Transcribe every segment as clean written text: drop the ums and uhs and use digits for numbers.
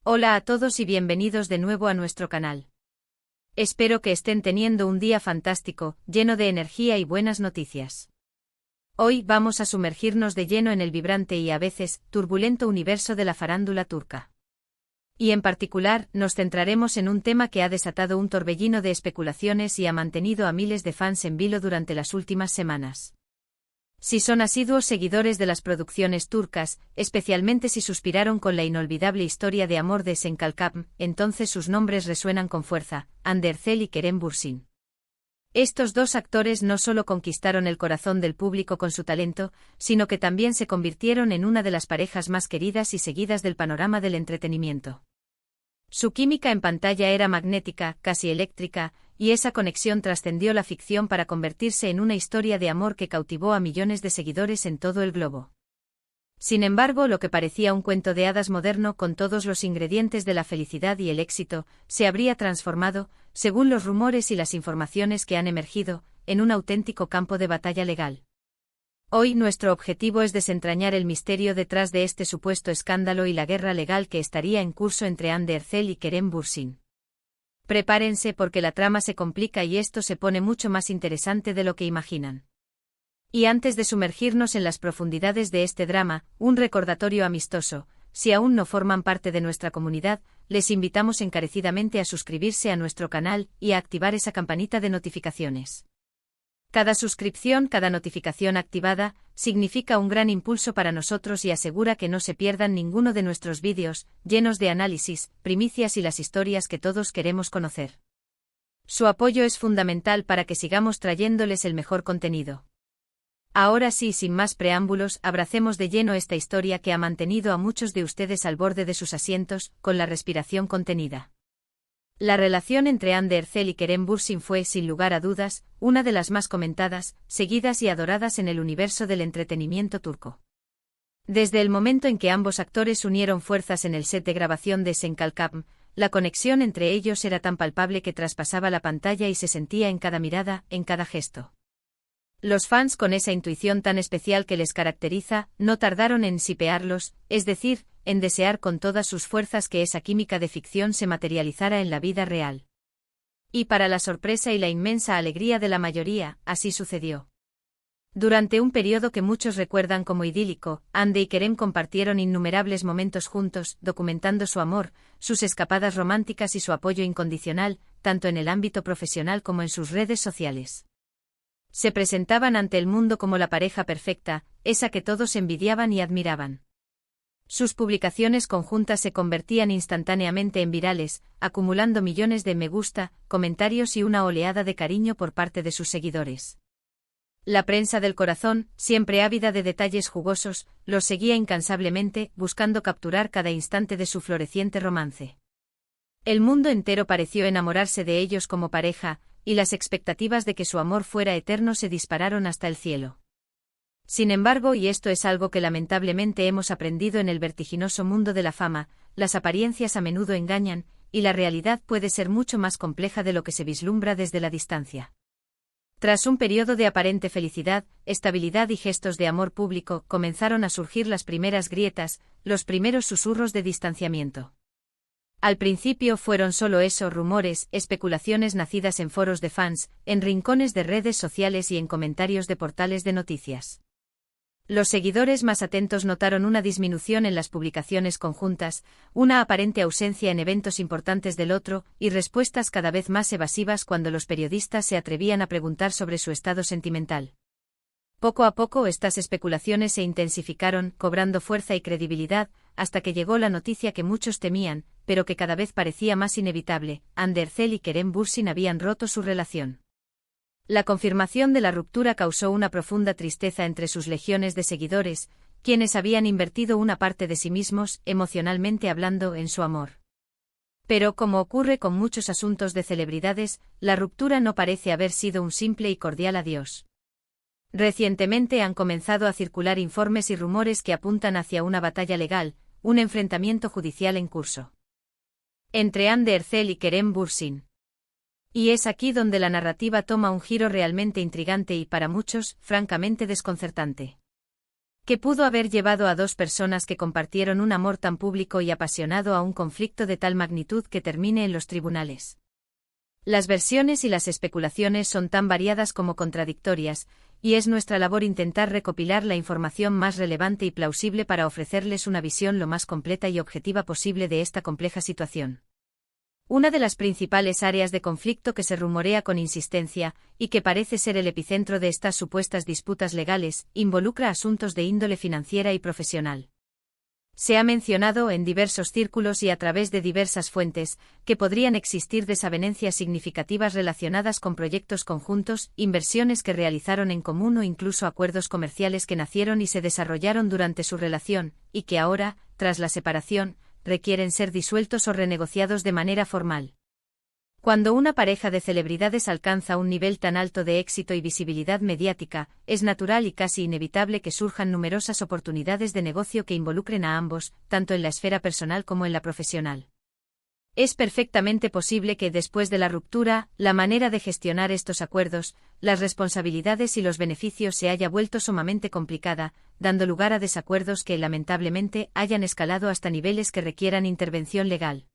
Hola a todos y bienvenidos de nuevo a nuestro canal. Espero que estén teniendo un día fantástico, lleno de energía y buenas noticias. Hoy vamos a sumergirnos de lleno en el vibrante y a veces turbulento universo de la farándula turca. Y en particular, nos centraremos en un tema que ha desatado un torbellino de especulaciones y ha mantenido a miles de fans en vilo durante las últimas semanas. Si son asiduos seguidores de las producciones turcas, especialmente si suspiraron con la inolvidable historia de amor de Sen Kalkapm, entonces sus nombres resuenan con fuerza: Hande Erçel y Kerem Bürsin. Estos dos actores no solo conquistaron el corazón del público con su talento, sino que también se convirtieron en una de las parejas más queridas y seguidas del panorama del entretenimiento. Su química en pantalla era magnética, casi eléctrica, y esa conexión trascendió la ficción para convertirse en una historia de amor que cautivó a millones de seguidores en todo el globo. Sin embargo, lo que parecía un cuento de hadas moderno con todos los ingredientes de la felicidad y el éxito, se habría transformado, según los rumores y las informaciones que han emergido, en un auténtico campo de batalla legal. Hoy nuestro objetivo es desentrañar el misterio detrás de este supuesto escándalo y la guerra legal que estaría en curso entre Hande Erçel y Kerem Bürsin. Prepárense porque la trama se complica y esto se pone mucho más interesante de lo que imaginan. Y antes de sumergirnos en las profundidades de este drama, un recordatorio amistoso: si aún no forman parte de nuestra comunidad, les invitamos encarecidamente a suscribirse a nuestro canal y a activar esa campanita de notificaciones. Cada suscripción, cada notificación activada, significa un gran impulso para nosotros y asegura que no se pierdan ninguno de nuestros vídeos, llenos de análisis, primicias y las historias que todos queremos conocer. Su apoyo es fundamental para que sigamos trayéndoles el mejor contenido. Ahora sí, sin más preámbulos, abracemos de lleno esta historia que ha mantenido a muchos de ustedes al borde de sus asientos, con la respiración contenida. La relación entre Hande Erçel y Kerem Bürsin fue, sin lugar a dudas, una de las más comentadas, seguidas y adoradas en el universo del entretenimiento turco. Desde el momento en que ambos actores unieron fuerzas en el set de grabación de Sen Kalkapm, la conexión entre ellos era tan palpable que traspasaba la pantalla y se sentía en cada mirada, en cada gesto. Los fans, con esa intuición tan especial que les caracteriza, no tardaron en shipearlos, es decir, en desear con todas sus fuerzas que esa química de ficción se materializara en la vida real. Y para la sorpresa y la inmensa alegría de la mayoría, así sucedió. Durante un periodo que muchos recuerdan como idílico, Hande y Kerem compartieron innumerables momentos juntos, documentando su amor, sus escapadas románticas y su apoyo incondicional, tanto en el ámbito profesional como en sus redes sociales. Se presentaban ante el mundo como la pareja perfecta, esa que todos envidiaban y admiraban. Sus publicaciones conjuntas se convertían instantáneamente en virales, acumulando millones de me gusta, comentarios y una oleada de cariño por parte de sus seguidores. La prensa del corazón, siempre ávida de detalles jugosos, los seguía incansablemente, buscando capturar cada instante de su floreciente romance. El mundo entero pareció enamorarse de ellos como pareja, y las expectativas de que su amor fuera eterno se dispararon hasta el cielo. Sin embargo, y esto es algo que lamentablemente hemos aprendido en el vertiginoso mundo de la fama, las apariencias a menudo engañan, y la realidad puede ser mucho más compleja de lo que se vislumbra desde la distancia. Tras un periodo de aparente felicidad, estabilidad y gestos de amor público, comenzaron a surgir las primeras grietas, los primeros susurros de distanciamiento. Al principio fueron solo eso: rumores, especulaciones nacidas en foros de fans, en rincones de redes sociales y en comentarios de portales de noticias. Los seguidores más atentos notaron una disminución en las publicaciones conjuntas, una aparente ausencia en eventos importantes del otro, y respuestas cada vez más evasivas cuando los periodistas se atrevían a preguntar sobre su estado sentimental. Poco a poco estas especulaciones se intensificaron, cobrando fuerza y credibilidad, hasta que llegó la noticia que muchos temían, pero que cada vez parecía más inevitable: Hande Erçel y Kerem Bürsin habían roto su relación. La confirmación de la ruptura causó una profunda tristeza entre sus legiones de seguidores, quienes habían invertido una parte de sí mismos, emocionalmente hablando, en su amor. Pero, como ocurre con muchos asuntos de celebridades, la ruptura no parece haber sido un simple y cordial adiós. Recientemente han comenzado a circular informes y rumores que apuntan hacia una batalla legal, un enfrentamiento judicial en curso entre Hande Erçel y Kerem Bürsin. Y es aquí donde la narrativa toma un giro realmente intrigante y, para muchos, francamente desconcertante. que pudo haber llevado a dos personas que compartieron un amor tan público y apasionado a un conflicto de tal magnitud que termine en los tribunales. Las versiones y las especulaciones son tan variadas como contradictorias, y es nuestra labor intentar recopilar la información más relevante y plausible para ofrecerles una visión lo más completa y objetiva posible de esta compleja situación. Una de las principales áreas de conflicto que se rumorea con insistencia, y que parece ser el epicentro de estas supuestas disputas legales, involucra asuntos de índole financiera y profesional. Se ha mencionado en diversos círculos y a través de diversas fuentes, que podrían existir desavenencias significativas relacionadas con proyectos conjuntos, inversiones que realizaron en común o incluso acuerdos comerciales que nacieron y se desarrollaron durante su relación, y que ahora, tras la separación, requieren ser disueltos o renegociados de manera formal. Cuando una pareja de celebridades alcanza un nivel tan alto de éxito y visibilidad mediática, es natural y casi inevitable que surjan numerosas oportunidades de negocio que involucren a ambos, tanto en la esfera personal como en la profesional. Es perfectamente posible que después de la ruptura, la manera de gestionar estos acuerdos, las responsabilidades y los beneficios se haya vuelto sumamente complicada, dando lugar a desacuerdos que lamentablemente hayan escalado hasta niveles que requieran intervención legal.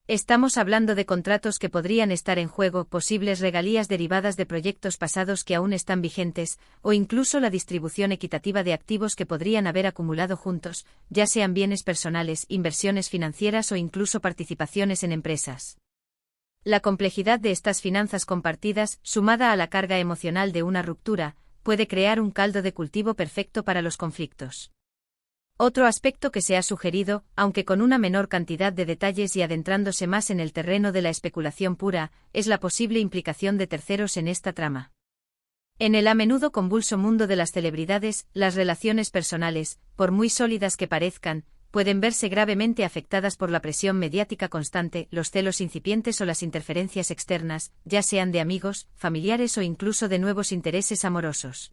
Estamos hablando de contratos que podrían estar en juego, posibles regalías derivadas de proyectos pasados que aún están vigentes, o incluso la distribución equitativa de activos que podrían haber acumulado juntos, ya sean bienes personales, inversiones financieras o incluso participaciones en empresas. La complejidad de estas finanzas compartidas, sumada a la carga emocional de una ruptura, puede crear un caldo de cultivo perfecto para los conflictos. Otro aspecto que se ha sugerido, aunque con una menor cantidad de detalles y adentrándose más en el terreno de la especulación pura, es la posible implicación de terceros en esta trama. En el a menudo convulso mundo de las celebridades, las relaciones personales, por muy sólidas que parezcan, pueden verse gravemente afectadas por la presión mediática constante, los celos incipientes o las interferencias externas, ya sean de amigos, familiares o incluso de nuevos intereses amorosos.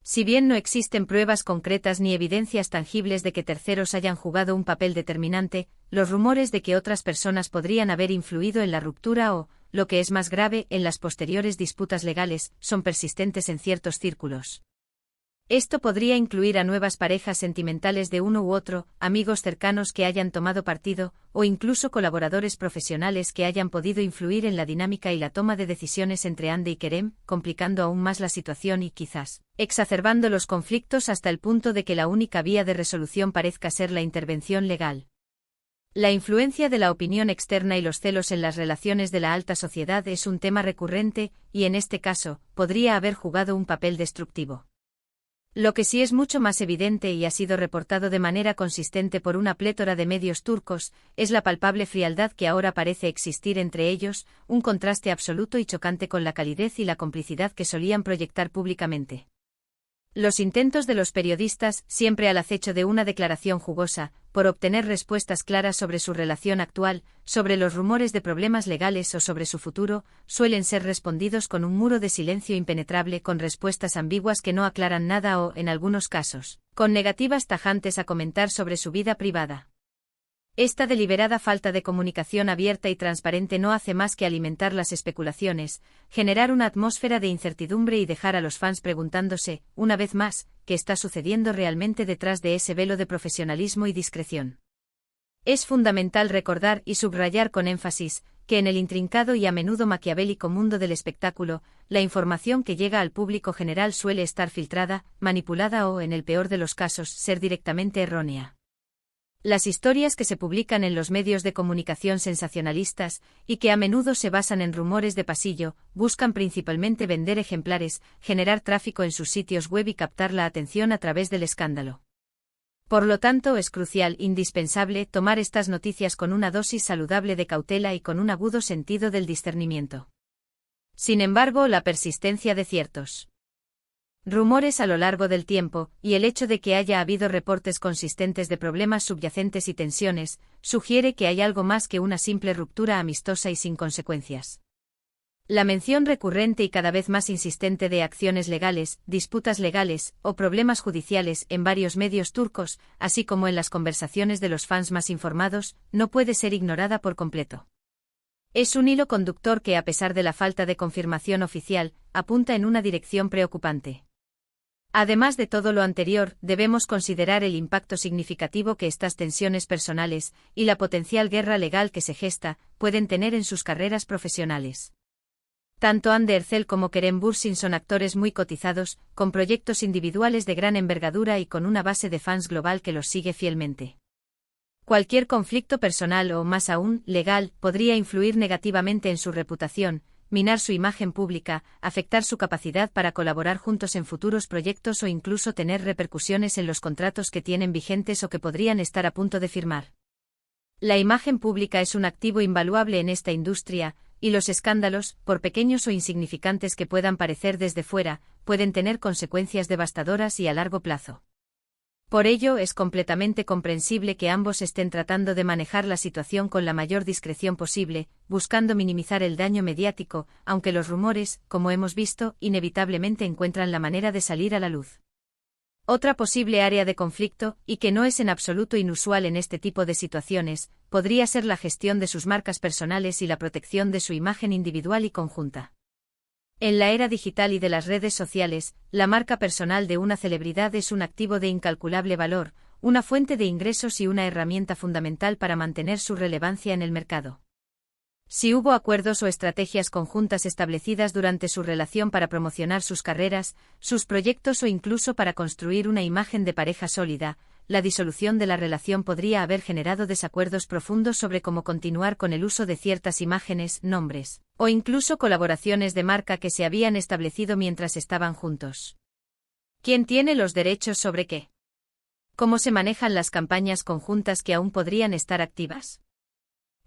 Si bien no existen pruebas concretas ni evidencias tangibles de que terceros hayan jugado un papel determinante, los rumores de que otras personas podrían haber influido en la ruptura o, lo que es más grave, en las posteriores disputas legales, son persistentes en ciertos círculos. Esto podría incluir a nuevas parejas sentimentales de uno u otro, amigos cercanos que hayan tomado partido, o incluso colaboradores profesionales que hayan podido influir en la dinámica y la toma de decisiones entre Andy y Kerem, complicando aún más la situación y, quizás, exacerbando los conflictos hasta el punto de que la única vía de resolución parezca ser la intervención legal. La influencia de la opinión externa y los celos en las relaciones de la alta sociedad es un tema recurrente, y en este caso, podría haber jugado un papel destructivo. Lo que sí es mucho más evidente y ha sido reportado de manera consistente por una plétora de medios turcos, es la palpable frialdad que ahora parece existir entre ellos, un contraste absoluto y chocante con la calidez y la complicidad que solían proyectar públicamente. Los intentos de los periodistas, siempre al acecho de una declaración jugosa, por obtener respuestas claras sobre su relación actual, sobre los rumores de problemas legales o sobre su futuro, suelen ser respondidos con un muro de silencio impenetrable, con respuestas ambiguas que no aclaran nada o, en algunos casos, con negativas tajantes a comentar sobre su vida privada. Esta deliberada falta de comunicación abierta y transparente no hace más que alimentar las especulaciones, generar una atmósfera de incertidumbre y dejar a los fans preguntándose, una vez más, qué está sucediendo realmente detrás de ese velo de profesionalismo y discreción. Es fundamental recordar y subrayar con énfasis que en el intrincado y a menudo maquiavélico mundo del espectáculo, la información que llega al público general suele estar filtrada, manipulada o, en el peor de los casos, ser directamente errónea. Las historias que se publican en los medios de comunicación sensacionalistas, y que a menudo se basan en rumores de pasillo, buscan principalmente vender ejemplares, generar tráfico en sus sitios web y captar la atención a través del escándalo. Por lo tanto, es crucial, indispensable, tomar estas noticias con una dosis saludable de cautela y con un agudo sentido del discernimiento. Sin embargo, la persistencia de ciertos rumores a lo largo del tiempo, y el hecho de que haya habido reportes consistentes de problemas subyacentes y tensiones, sugiere que hay algo más que una simple ruptura amistosa y sin consecuencias. La mención recurrente y cada vez más insistente de acciones legales, disputas legales, o problemas judiciales en varios medios turcos, así como en las conversaciones de los fans más informados, no puede ser ignorada por completo. Es un hilo conductor que, a pesar de la falta de confirmación oficial, apunta en una dirección preocupante. Además de todo lo anterior, debemos considerar el impacto significativo que estas tensiones personales, y la potencial guerra legal que se gesta, pueden tener en sus carreras profesionales. Tanto Andy Ercel como Kerem Bürsin son actores muy cotizados, con proyectos individuales de gran envergadura y con una base de fans global que los sigue fielmente. Cualquier conflicto personal o, más aún, legal, podría influir negativamente en su reputación, minar su imagen pública, afectar su capacidad para colaborar juntos en futuros proyectos o incluso tener repercusiones en los contratos que tienen vigentes o que podrían estar a punto de firmar. La imagen pública es un activo invaluable en esta industria, y los escándalos, por pequeños o insignificantes que puedan parecer desde fuera, pueden tener consecuencias devastadoras y a largo plazo. Por ello, es completamente comprensible que ambos estén tratando de manejar la situación con la mayor discreción posible, buscando minimizar el daño mediático, aunque los rumores, como hemos visto, inevitablemente encuentran la manera de salir a la luz. Otra posible área de conflicto, y que no es en absoluto inusual en este tipo de situaciones, podría ser la gestión de sus marcas personales y la protección de su imagen individual y conjunta. En la era digital y de las redes sociales, la marca personal de una celebridad es un activo de incalculable valor, una fuente de ingresos y una herramienta fundamental para mantener su relevancia en el mercado. Si hubo acuerdos o estrategias conjuntas establecidas durante su relación para promocionar sus carreras, sus proyectos o incluso para construir una imagen de pareja sólida, la disolución de la relación podría haber generado desacuerdos profundos sobre cómo continuar con el uso de ciertas imágenes, nombres, o incluso colaboraciones de marca que se habían establecido mientras estaban juntos. ¿Quién tiene los derechos sobre qué? ¿Cómo se manejan las campañas conjuntas que aún podrían estar activas?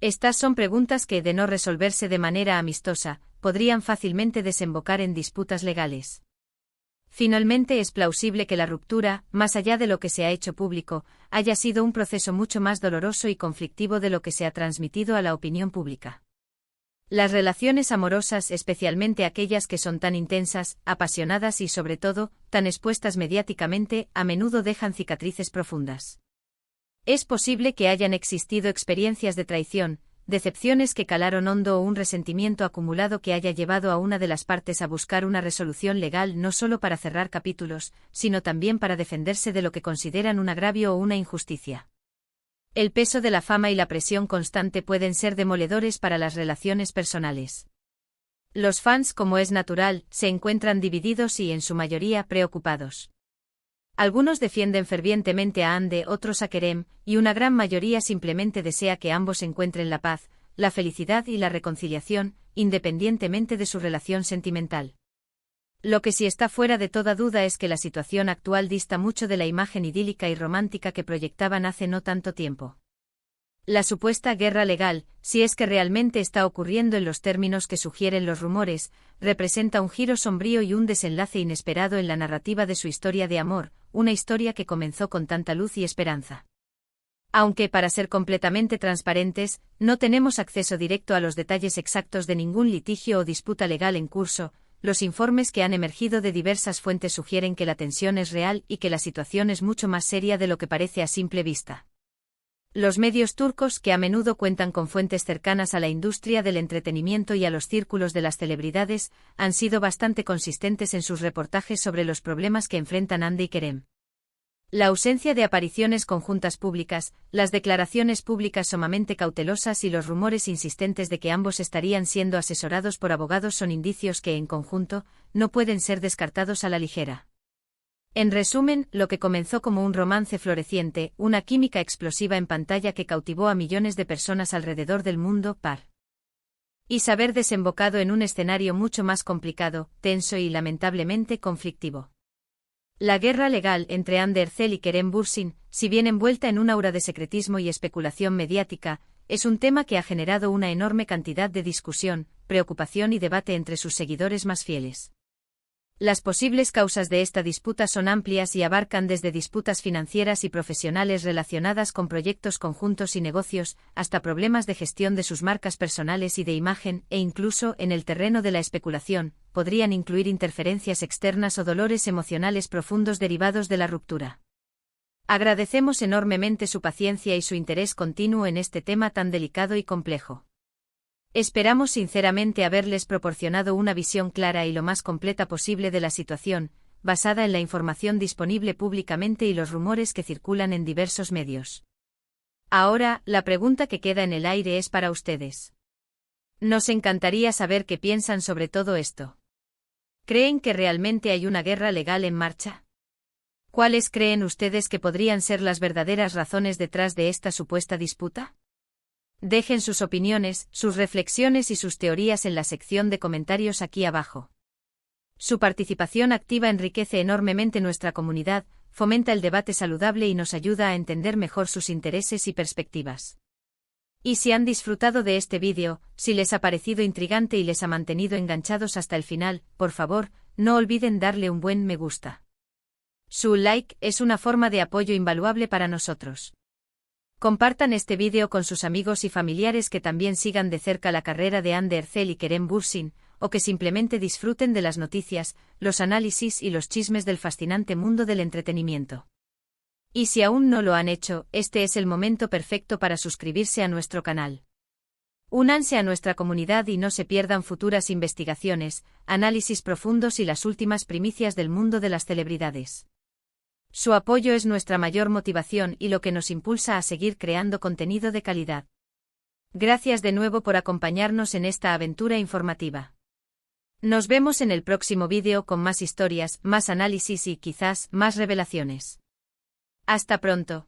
Estas son preguntas que, de no resolverse de manera amistosa, podrían fácilmente desembocar en disputas legales. Finalmente, es plausible que la ruptura, más allá de lo que se ha hecho público, haya sido un proceso mucho más doloroso y conflictivo de lo que se ha transmitido a la opinión pública. Las relaciones amorosas, especialmente aquellas que son tan intensas, apasionadas y, sobre todo, tan expuestas mediáticamente, a menudo dejan cicatrices profundas. Es posible que hayan existido experiencias de traición, decepciones que calaron hondo o un resentimiento acumulado que haya llevado a una de las partes a buscar una resolución legal no solo para cerrar capítulos, sino también para defenderse de lo que consideran un agravio o una injusticia. El peso de la fama y la presión constante pueden ser demoledores para las relaciones personales. Los fans, como es natural, se encuentran divididos y, en su mayoría, preocupados. Algunos defienden fervientemente a Andy, otros a Kerem, y una gran mayoría simplemente desea que ambos encuentren la paz, la felicidad y la reconciliación, independientemente de su relación sentimental. Lo que sí está fuera de toda duda es que la situación actual dista mucho de la imagen idílica y romántica que proyectaban hace no tanto tiempo. La supuesta guerra legal, si es que realmente está ocurriendo en los términos que sugieren los rumores, representa un giro sombrío y un desenlace inesperado en la narrativa de su historia de amor, una historia que comenzó con tanta luz y esperanza. Aunque, para ser completamente transparentes, no tenemos acceso directo a los detalles exactos de ningún litigio o disputa legal en curso, los informes que han emergido de diversas fuentes sugieren que la tensión es real y que la situación es mucho más seria de lo que parece a simple vista. Los medios turcos, que a menudo cuentan con fuentes cercanas a la industria del entretenimiento y a los círculos de las celebridades, han sido bastante consistentes en sus reportajes sobre los problemas que enfrentan Andy y Kerem. La ausencia de apariciones conjuntas públicas, las declaraciones públicas sumamente cautelosas y los rumores insistentes de que ambos estarían siendo asesorados por abogados son indicios que, en conjunto, no pueden ser descartados a la ligera. En resumen, lo que comenzó como un romance floreciente, una química explosiva en pantalla que cautivó a millones de personas alrededor del mundo, y saber desembocado en un escenario mucho más complicado, tenso y lamentablemente conflictivo. La guerra legal entre Andy Ercel y Kerem Bürsin, si bien envuelta en un aura de secretismo y especulación mediática, es un tema que ha generado una enorme cantidad de discusión, preocupación y debate entre sus seguidores más fieles. Las posibles causas de esta disputa son amplias y abarcan desde disputas financieras y profesionales relacionadas con proyectos conjuntos y negocios, hasta problemas de gestión de sus marcas personales y de imagen, e incluso, en el terreno de la especulación, podrían incluir interferencias externas o dolores emocionales profundos derivados de la ruptura. Agradecemos enormemente su paciencia y su interés continuo en este tema tan delicado y complejo. Esperamos sinceramente haberles proporcionado una visión clara y lo más completa posible de la situación, basada en la información disponible públicamente y los rumores que circulan en diversos medios. Ahora, la pregunta que queda en el aire es para ustedes. Nos encantaría saber qué piensan sobre todo esto. ¿Creen que realmente hay una guerra legal en marcha? ¿Cuáles creen ustedes que podrían ser las verdaderas razones detrás de esta supuesta disputa? Dejen sus opiniones, sus reflexiones y sus teorías en la sección de comentarios aquí abajo. Su participación activa enriquece enormemente nuestra comunidad, fomenta el debate saludable y nos ayuda a entender mejor sus intereses y perspectivas. Y si han disfrutado de este vídeo, si les ha parecido intrigante y les ha mantenido enganchados hasta el final, por favor, no olviden darle un buen me gusta. Su like es una forma de apoyo invaluable para nosotros. Compartan este vídeo con sus amigos y familiares que también sigan de cerca la carrera de Andy Ercel y Kerem Bürsin, o que simplemente disfruten de las noticias, los análisis y los chismes del fascinante mundo del entretenimiento. Y si aún no lo han hecho, este es el momento perfecto para suscribirse a nuestro canal. Únanse a nuestra comunidad y no se pierdan futuras investigaciones, análisis profundos y las últimas primicias del mundo de las celebridades. Su apoyo es nuestra mayor motivación y lo que nos impulsa a seguir creando contenido de calidad. Gracias de nuevo por acompañarnos en esta aventura informativa. Nos vemos en el próximo vídeo con más historias, más análisis y quizás más revelaciones. Hasta pronto.